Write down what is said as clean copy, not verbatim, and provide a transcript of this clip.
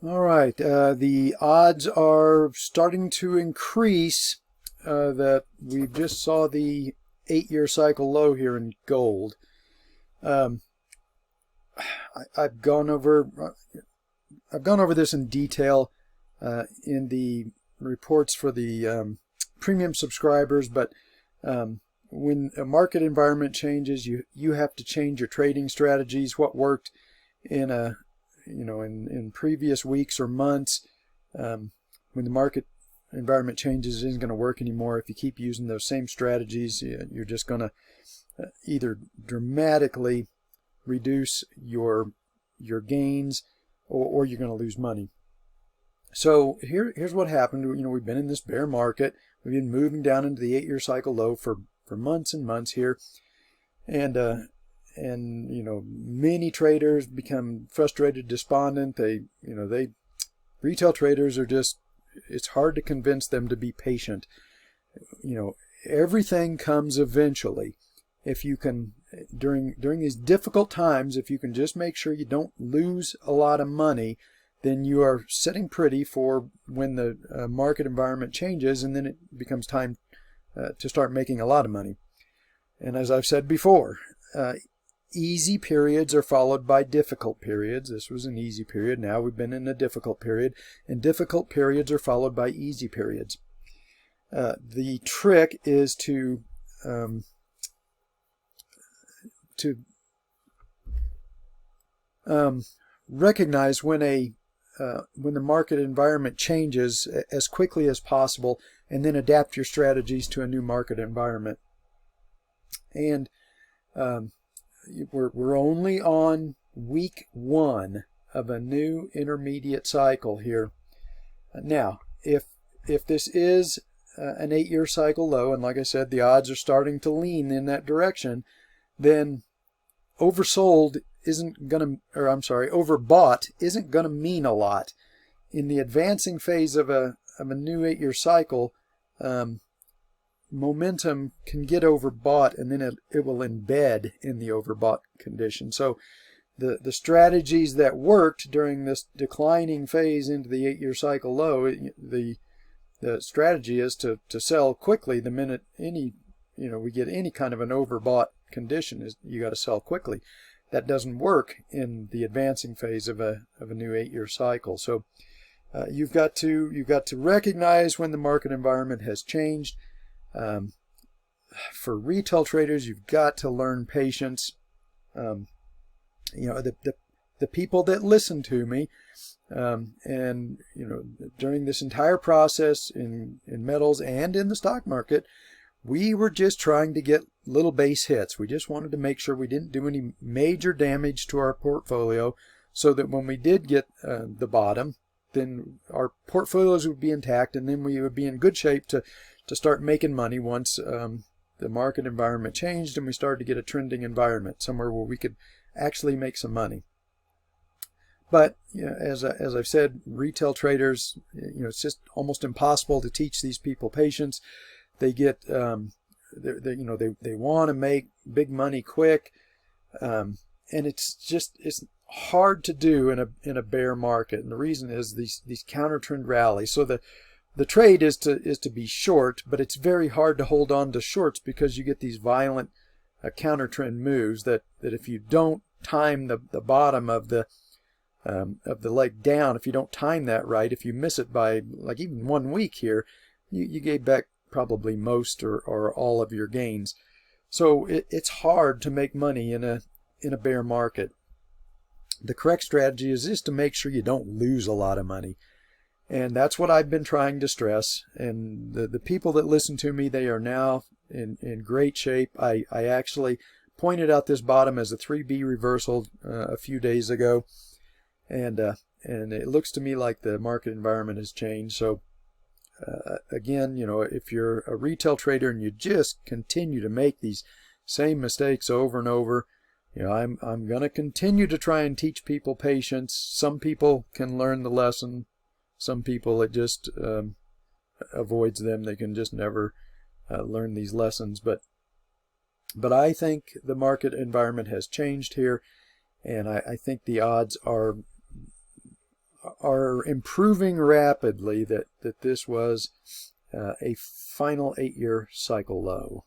All right, the odds are starting to increase that we just saw the 8-year cycle low here in gold. Um, I've gone over this in detail in the reports for the premium subscribers, but when a market environment changes, you have to change your trading strategies. What worked in in previous weeks or months, when the market environment changes, it isn't going to work anymore. If you keep using those same strategies, you're just going to either dramatically reduce your gains, or you're going to lose money. So here's what happened. We've been in this bear market. We've been moving down into the 8-year cycle low for months and months here, and many traders become frustrated, despondent. Retail traders are just, it's hard to convince them to be patient. Everything comes eventually. If you can, during these difficult times, if you can just make sure you don't lose a lot of money, then you are sitting pretty for when the market environment changes, and then it becomes time to start making a lot of money. And as I've said before, easy periods are followed by difficult periods. This was an easy period. Now we've been in a difficult period, and difficult periods are followed by easy periods. The trick is to recognize when the market environment changes as quickly as possible, and then adapt your strategies to a new market environment. And we're only on week 1 of a new intermediate cycle here. Now, if this is an 8-year cycle low, and like I said, the odds are starting to lean in that direction, then overbought isn't going to mean a lot. In the advancing phase of a new 8-year cycle, momentum can get overbought, and then it will embed in the overbought condition. So the strategies that worked during this declining phase into the 8-year cycle low, the strategy is to sell quickly the minute we get any kind of an overbought condition. Is you got to sell quickly. That doesn't work in the advancing phase of a new 8-year cycle. So you've got to recognize when the market environment has changed. For retail traders, you've got to learn patience. The people that listen to me, and during this entire process in metals and in the stock market, we were just trying to get little base hits. We just wanted to make sure we didn't do any major damage to our portfolio, so that when we did get the bottom, then our portfolios would be intact, and then we would be in good shape to start making money once the market environment changed and we started to get a trending environment, somewhere where we could actually make some money. But as I've said, retail traders, it's just almost impossible to teach these people patience. They get they want to make big money quick, and it's hard to do in a bear market. And the reason is these counter trend rallies. So the trade is to be short, but it's very hard to hold on to shorts, because you get these violent counter trend moves that if you don't time the bottom of the leg down, if you don't time that right, if you miss it by like even 1 week here, you gave back probably most or all of your gains. So it's hard to make money in a bear market. The correct strategy is just to make sure you don't lose a lot of money. And that's what I've been trying to stress. And the people that listen to me, they are now in great shape. I actually pointed out this bottom as a 3B reversal a few days ago. And it looks to me like the market environment has changed. So again, if you're a retail trader and you just continue to make these same mistakes over and over, I'm going to continue to try and teach people patience. Some people can learn the lesson. Some people, it just avoids them. They can just never learn these lessons. But I think the market environment has changed here, and I think the odds are are improving rapidly that this was a final 8-year cycle low.